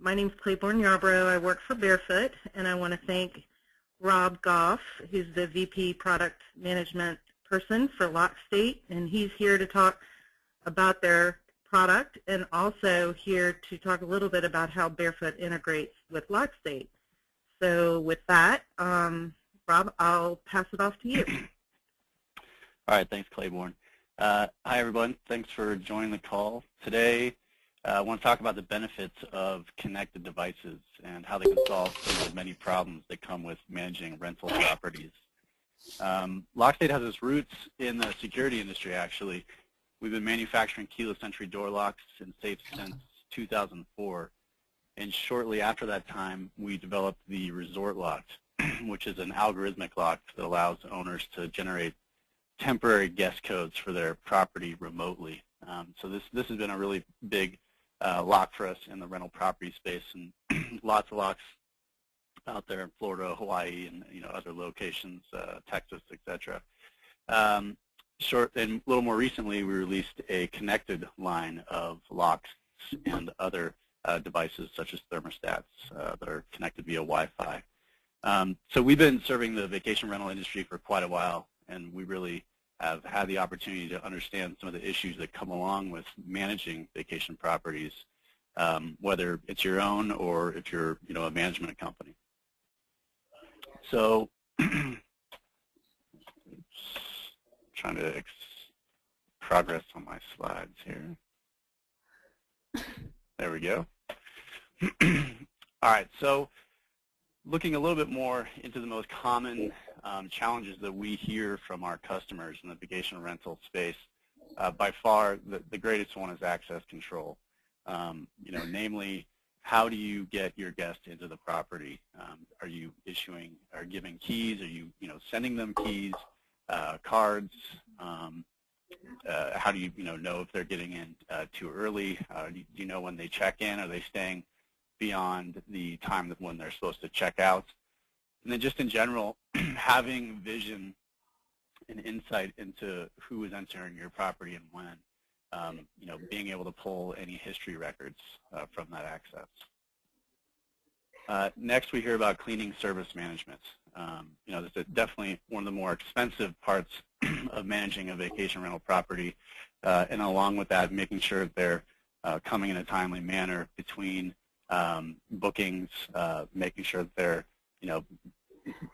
My name's Claiborne Yarbrough. I work for Barefoot, and I want to thank Rob Goff, who's the VP Product Management person for LockState, and he's here to talk about their product and also here to talk a little bit about how Barefoot integrates with LockState. So with that, Rob, I'll pass it off to you. All right, thanks, Claiborne. Hi, everyone. Thanks for joining the call. Today, I want to talk about the benefits of connected devices and how they can solve some of the many problems that come with managing rental properties. LockState has its roots in the security industry, actually. We've been manufacturing keyless entry door locks and safes since 2004. And shortly after that time, we developed the ResortLock, which is an algorithmic lock that allows owners to generate temporary guest codes for their property remotely. So this has been a really big lock for us in the rental property space, and lots of locks out there in Florida, Hawaii, and other locations, Texas, etc. And a little more recently, we released a connected line of locks and other devices such as thermostats that are connected via Wi-Fi. So we've been serving the vacation rental industry for quite a while, and we really have had the opportunity to understand some of the issues that come along with managing vacation properties, whether it's your own or if you're a management company. So trying to progress on my slides here. There we go. All right, so looking a little bit more into the most common challenges that we hear from our customers in the vacation rental space, by far the greatest one is access control. Namely, how do you get your guest into the property? Are you issuing or giving keys? Are you sending them keys, cards? How do you know if they're getting in too early? Do you know when they check in? Are they staying beyond the time when they're supposed to check out? And then just in general, having vision and insight into who is entering your property and when, being able to pull any history records from that access. Next, we hear about cleaning service management. This is definitely one of the more expensive parts of managing a vacation rental property, and along with that, making sure that they're coming in a timely manner between bookings, making sure that they're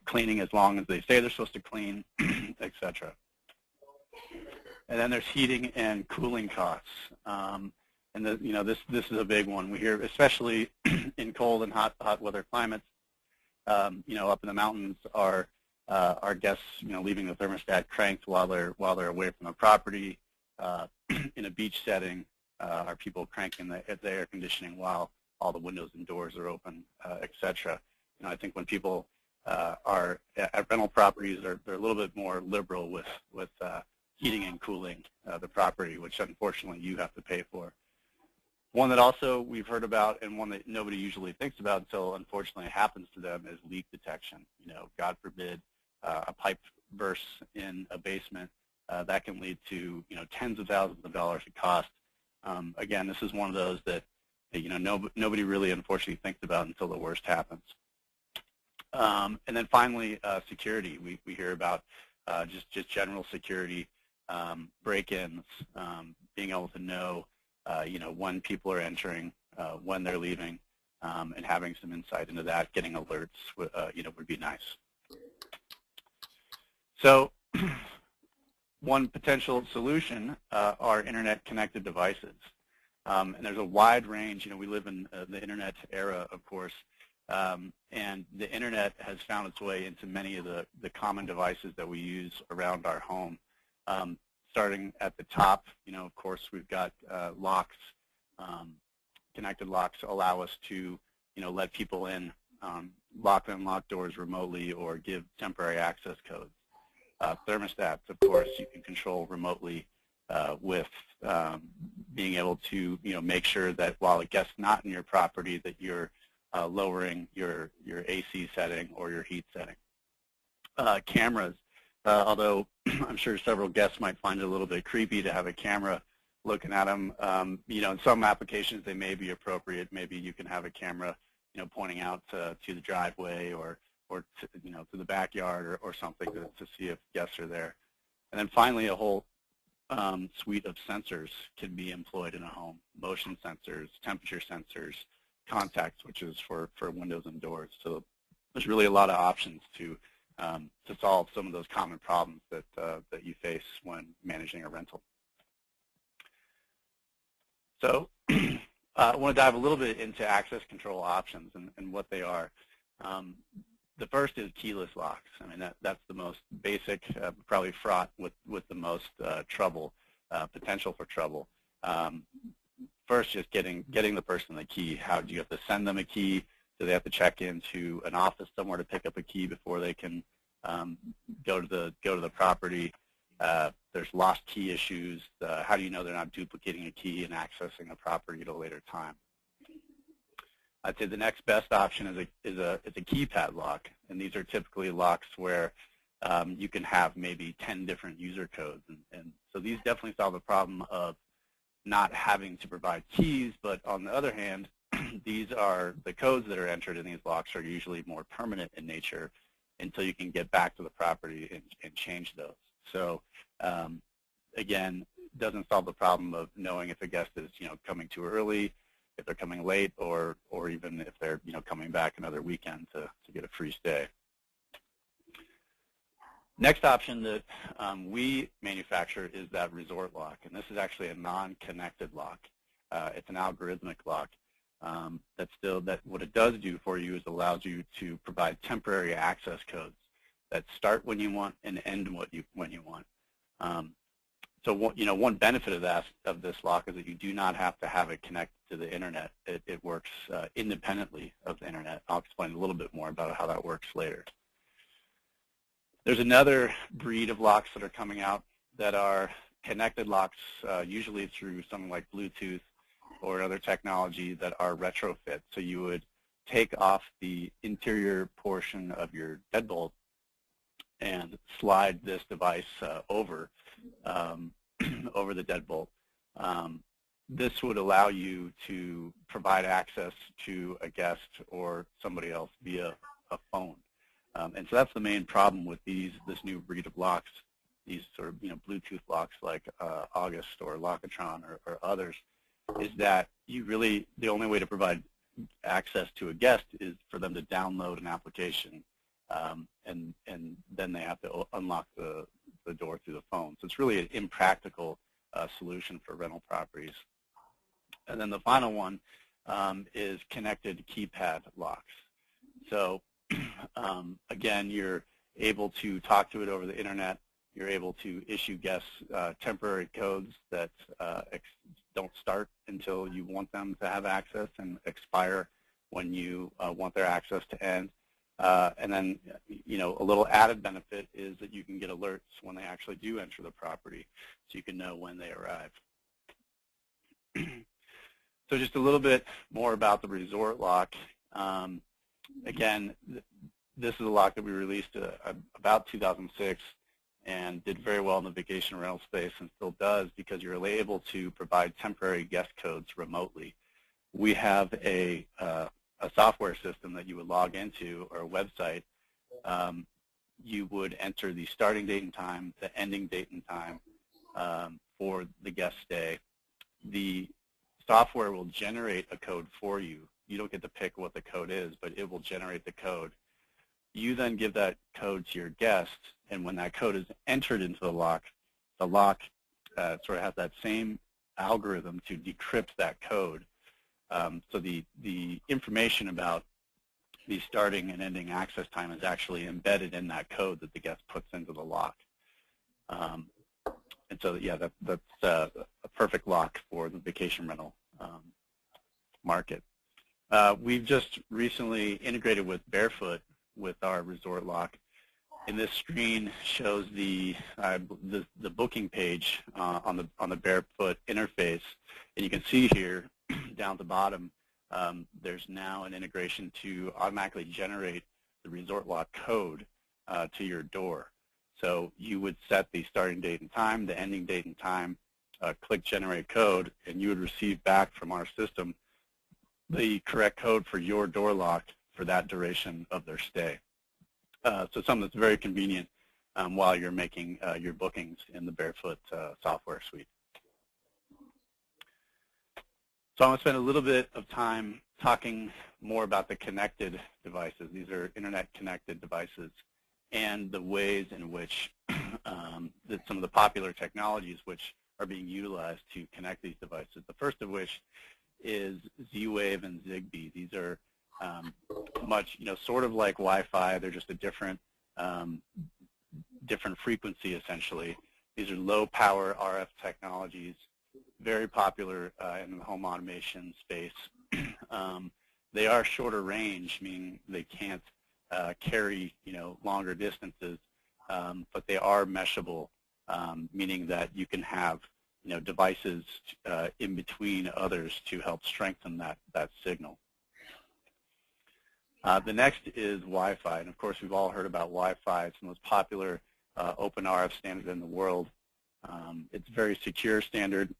cleaning as long as they say they're supposed to clean, etc. And then there's heating and cooling costs, and this is a big one. We hear, especially in cold and hot weather climates, up in the mountains, our guests leaving the thermostat cranked while they're away from the property. In a beach setting, are people cranking the air conditioning while all the windows and doors are open, etc. I think when people are at rental properties, they're a little bit more liberal with heating and cooling the property, which unfortunately you have to pay for. One that also we've heard about, and one that nobody usually thinks about until unfortunately it happens to them, is leak detection. God forbid a pipe bursts in a basement, that can lead to tens of thousands of dollars in cost. Again, this is one of those that nobody really unfortunately thinks about until the worst happens. And then finally, security. We hear about just general security, break-ins, being able to know when people are entering, when they're leaving, and having some insight into that, getting alerts, would be nice. So one potential solution are internet-connected devices. And there's a wide range. We live in the internet era, of course, and the internet has found its way into many of the common devices that we use around our home. Starting at the top, of course, we've got locks. Connected locks allow us to, let people in, lock and unlock doors remotely or give temporary access codes. Thermostats, of course, you can control remotely with being able to, make sure that while a guest's not in your property, that you're lowering your AC setting or your heat setting. Cameras, although I'm sure several guests might find it a little bit creepy to have a camera looking at them. In some applications they may be appropriate. Maybe you can have a camera, pointing out to the driveway or to the backyard or something to see if guests are there. And then finally, a whole suite of sensors can be employed in a home: motion sensors, temperature sensors, contact switches for windows and doors. So there's really a lot of options to solve some of those common problems that you face when managing a rental. So I want to dive a little bit into access control options and what they are. The first is keyless locks. I mean, that's the most basic, probably fraught with the most potential for trouble. First, just getting the person the key. How do you have to send them a key? Do they have to check into an office somewhere to pick up a key before they can go to the property? There's lost key issues. How do you know they're not duplicating a key and accessing a property at a later time? I'd say the next best option is a keypad lock, and these are typically locks where you can have maybe 10 different user codes, and so these definitely solve the problem of not having to provide keys. But on the other hand, the codes that are entered in these locks are usually more permanent in nature until you can get back to the property and change those. So again, doesn't solve the problem of knowing if a guest is coming too early, if they're coming late, or even if they're coming back another weekend to get a free stay. Next option that we manufacture is that ResortLock, and this is actually a non-connected lock. It's an algorithmic lock. What it does do for you is allows you to provide temporary access codes that start when you want and end when you want. So one benefit of this lock is that you do not have to have it connected to the internet. It works independently of the internet. I'll explain a little bit more about how that works later. There's another breed of locks that are coming out that are connected locks, usually through something like Bluetooth or other technology, that are retrofit. So you would take off the interior portion of your deadbolt and slide this device over the deadbolt. This would allow you to provide access to a guest or somebody else via a phone. And so that's the main problem with this new breed of locks, these sort of Bluetooth locks like August or Lockatron or others, is that the only way to provide access to a guest is for them to download an application, and then they have to unlock the door through the phone. So it's really an impractical solution for rental properties. And then the final one is connected keypad locks. So again, you're able to talk to it over the internet. You're able to issue guests temporary codes that don't start until you want them to have access and expire when you want their access to end. And then, a little added benefit is that you can get alerts when they actually do enter the property, so you can know when they arrive. So just a little bit more about the ResortLock. Again, this is a lock that we released about 2006 and did very well in the vacation rental space, and still does, because you're able to provide temporary guest codes remotely. We have a software system that you would log into, or a website. You would enter the starting date and time, the ending date and time for the guest stay. The software will generate a code for you. You don't get to pick what the code is, but it will generate the code. You then give that code to your guest, and when that code is entered into the lock sort of has that same algorithm to decrypt that code. So the information about the starting and ending access time is actually embedded in that code that the guest puts into the lock. And so, yeah, that's a perfect lock for the vacation rental market. We've just recently integrated with Barefoot with our ResortLock, and this screen shows the booking page on the Barefoot interface. And you can see here down at the bottom, there's now an integration to automatically generate the ResortLock code to your door. So you would set the starting date and time, the ending date and time, click generate code, and you would receive back from our system the correct code for your door lock for that duration of their stay. So something that's very convenient while you're making your bookings in the Barefoot software suite. So I'm going to spend a little bit of time talking more about the connected devices. These are internet-connected devices and the ways in which that some of the popular technologies which are being utilized to connect these devices. The first of which is Z-Wave and Zigbee. These are much, sort of like Wi-Fi. They're just a different frequency, essentially. These are low-power RF technologies, very popular in the home automation space. They are shorter range, meaning they can't carry, longer distances, but they are meshable, meaning that you can have, devices in between others to help strengthen that signal. The next is Wi-Fi, and of course we've all heard about Wi-Fi. It's the most popular open RF standard in the world. It's a very secure standard.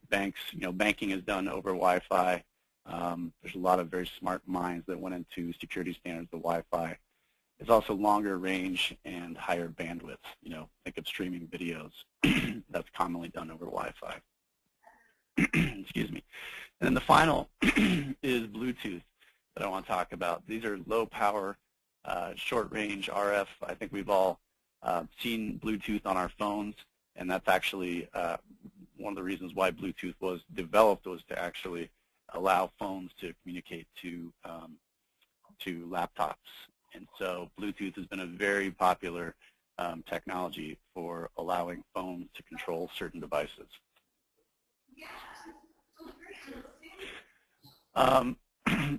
Banking is done over Wi-Fi. There's a lot of very smart minds that went into security standards of Wi-Fi. It's also longer range and higher bandwidth. Think of streaming videos. That's commonly done over Wi-Fi. Excuse me. And then the final is Bluetooth that I want to talk about. These are low power, short range RF. I think we've all seen Bluetooth on our phones, and that's actually one of the reasons why Bluetooth was developed, was to actually allow phones to communicate to laptops. And so Bluetooth has been a very popular technology for allowing phones to control certain devices.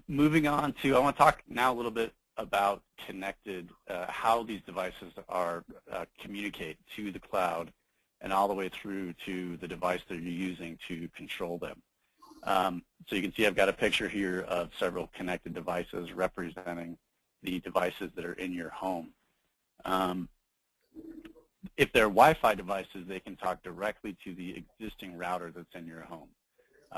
Moving on to, I want to talk now a little bit about connected, how these devices are communicate to the cloud and all the way through to the device that you're using to control them. So you can see I've got a picture here of several connected devices representing the devices that are in your home. If they're Wi-Fi devices, they can talk directly to the existing router that's in your home.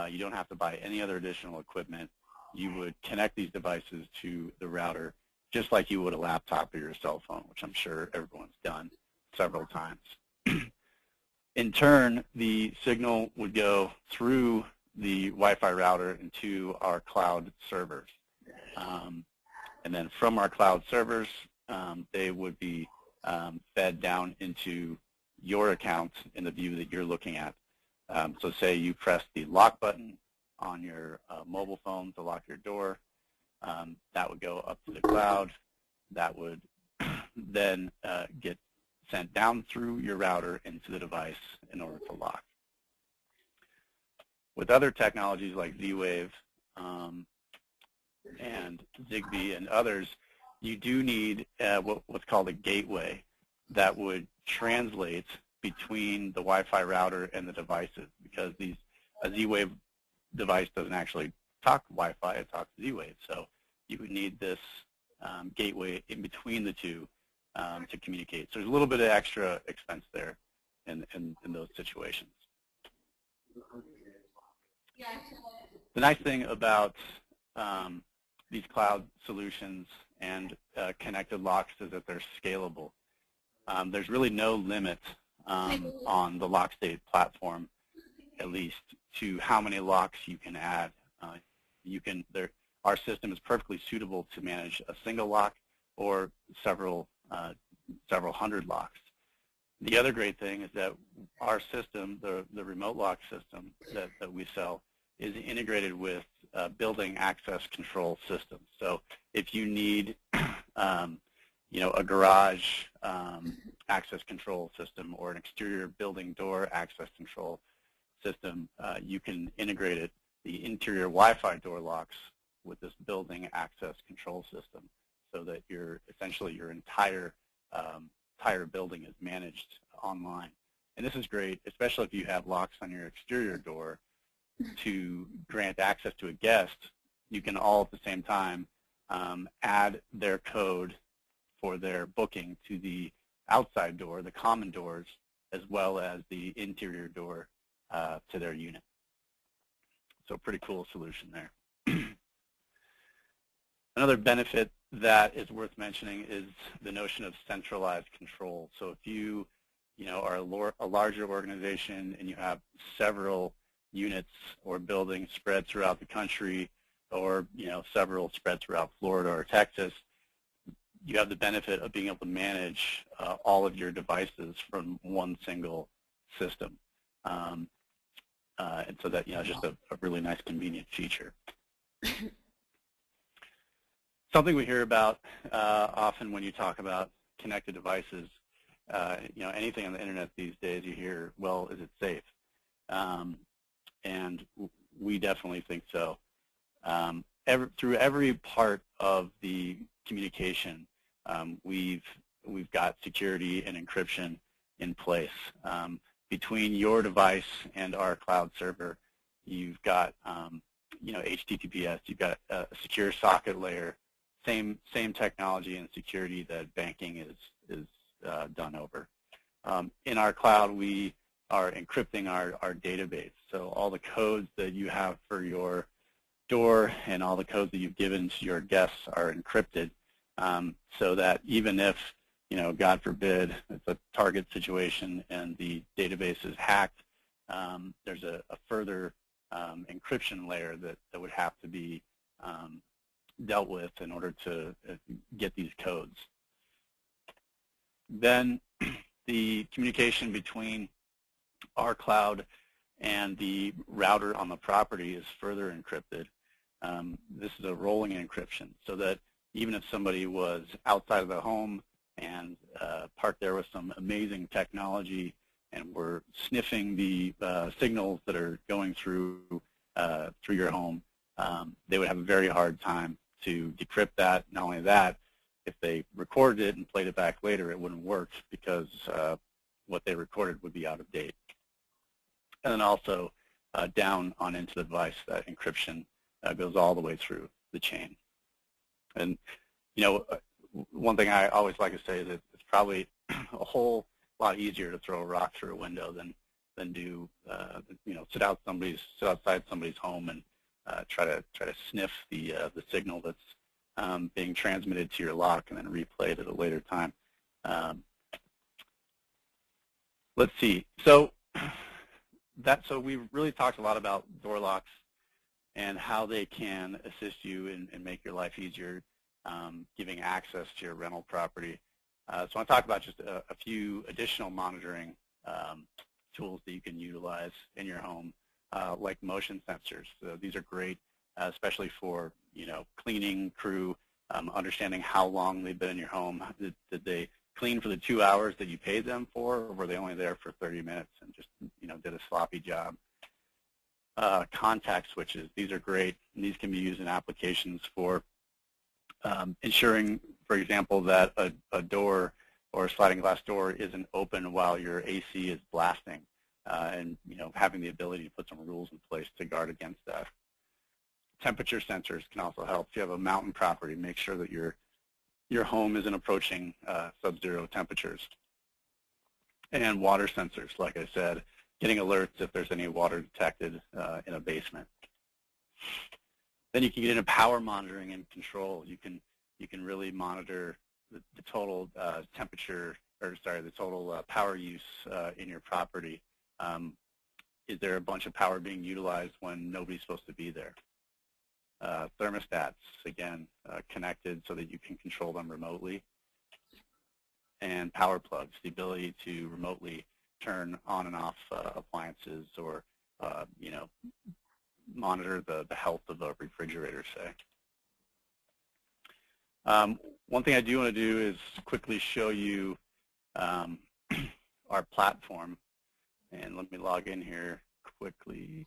You don't have to buy any other additional equipment. You would connect these devices to the router just like you would a laptop or your cell phone, which I'm sure everyone's done several times. In turn, the signal would go through the Wi-Fi router into our cloud servers. And then from our cloud servers, they would be fed down into your account in the view that you're looking at. So say you press the lock button on your mobile phone to lock your door. That would go up to the cloud. That would then get sent down through your router into the device in order to lock. With other technologies like Z-Wave and Zigbee and others, you do need what's called a gateway that would translate between the Wi-Fi router and the devices, because a Z-Wave device doesn't actually talk Wi-Fi, it talks Z-Wave. So you would need this gateway in between the two to communicate. So there's a little bit of extra expense there in those situations. The nice thing about these cloud solutions and connected locks is that they're scalable. There's really no limit on the LockState platform, at least, to how many locks you can add. Our system is perfectly suitable to manage a single lock or several hundred locks. The other great thing is that our system, the remote lock system that we sell, is integrated with building access control systems. So if you need, a garage access control system or an exterior building door access control system, you can integrate it, the interior Wi-Fi door locks, with this building access control system, so that essentially your entire building is managed online. And this is great, especially if you have locks on your exterior door to grant access to a guest. You can all at the same time add their code for their booking to the outside door, the common doors, as well as the interior door to their unit. So pretty cool solution there. Another benefit that is worth mentioning is the notion of centralized control. So if you are a larger organization and you have several units or buildings spread throughout the country, or several spread throughout Florida or Texas, you have the benefit of being able to manage all of your devices from one single system. And so that, just a really nice convenient feature. Something we hear about often when you talk about connected devices, anything on the internet these days, you hear, well, is it safe? And we definitely think so. Through every part of the communication, we've got security and encryption in place. Between your device and our cloud server, you've got HTTPS, you've got a secure socket layer, same technology and security that banking is done over. In our cloud, we are encrypting our database. So all the codes that you have for your door and all the codes that you've given to your guests are encrypted, so that even if, God forbid, it's a target situation and the database is hacked, there's a further encryption layer that would have to be dealt with in order to get these codes. Then the communication between our cloud and the router on the property is further encrypted. This is a rolling encryption, so that even if somebody was outside of the home and parked there with some amazing technology and were sniffing the signals that are going through your home, they would have a very hard time to decrypt that. Not only that, if they recorded it and played it back later, it wouldn't work because what they recorded would be out of date. And then also down on into the device, that encryption goes all the way through the chain. And one thing I always like to say is that it's probably a whole lot easier to throw a rock through a window than do sit outside somebody's home and try to sniff the signal that's being transmitted to your lock and then replay it at a later time. Let's see. So we've really talked a lot about door locks and how they can assist you and make your life easier, giving access to your rental property. So I want to talk about just a few additional monitoring tools that you can utilize in your home, like motion sensors. So these are great, especially for cleaning crew, understanding how long they've been in your home. Did they clean for the 2 hours that you paid them for, or were they only there for 30 minutes and just did a sloppy job? Contact switches, these are great, and these can be used in applications for ensuring, for example, that a door or a sliding glass door isn't open while your AC is blasting, and having the ability to put some rules in place to guard against that. Temperature sensors can also help. If you have a mountain property, make sure that your home isn't approaching sub-zero temperatures. And water sensors, like I said, getting alerts if there's any water detected in a basement. Then you can get into power monitoring and control. You can really monitor the total temperature, or sorry, the total power use in your property. Is there a bunch of power being utilized when nobody's supposed to be there? Thermostats, again, connected so that you can control them remotely. And power plugs, the ability to remotely turn on and off appliances, or monitor the health of a refrigerator, say. One thing I do want to do is quickly show you our platform. And let me log in here quickly.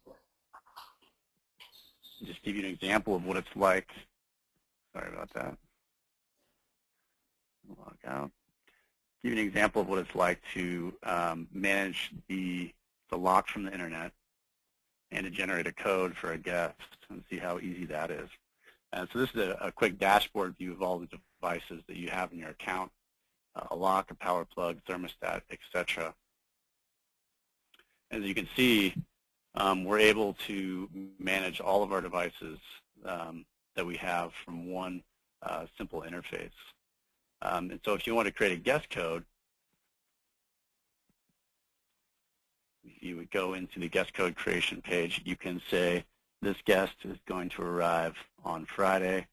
Just give you an example of what it's like. Sorry about that. Log out. Give you an example of what it's like to manage the lock from the internet and to generate a code for a guest, and see how easy that is. And so this is a quick dashboard view of all the devices that you have in your account, a lock, a power plug, thermostat, etc. As you can see, we're able to manage all of our devices that we have from one simple interface. And so if you want to create a guest code, you would go into the guest code creation page. You can say, this guest is going to arrive on Friday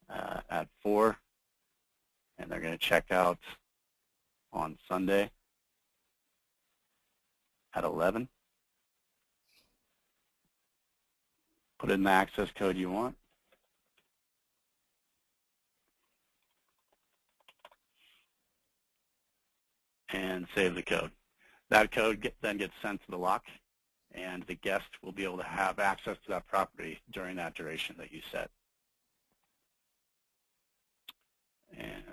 at 4, and they're going to check out on Sunday at 11. Put in the access code you want. And save the code. That code then gets sent to the lock, and the guest will be able to have access to that property during that duration that you set. And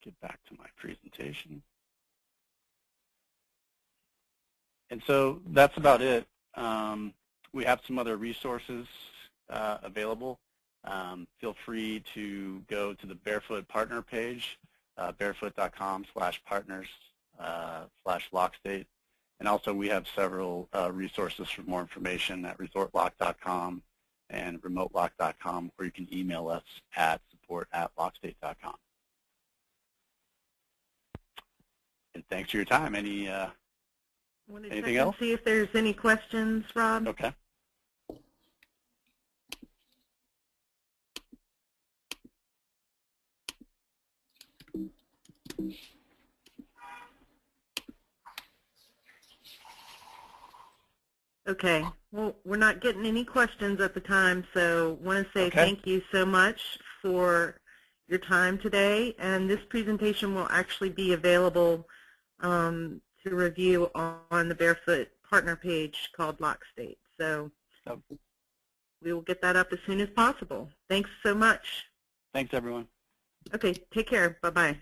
get back to my presentation. And so that's about it. We have some other resources available. Feel free to go to the Barefoot partner page, barefoot.com/partners/LockState. And also we have several resources for more information at ResortLock.com and RemoteLock.com, or you can email us at support@LockState.com. And thanks for your time. Anything else? See if there's any questions, Rob. Okay. Okay. Well, we're not getting any questions at the time, so I want to say thank you so much for your time today. And this presentation will actually be available to review on the Barefoot partner page called LockState. So we will get that up as soon as possible. Thanks so much. Thanks, everyone. Okay. Take care. Bye-bye.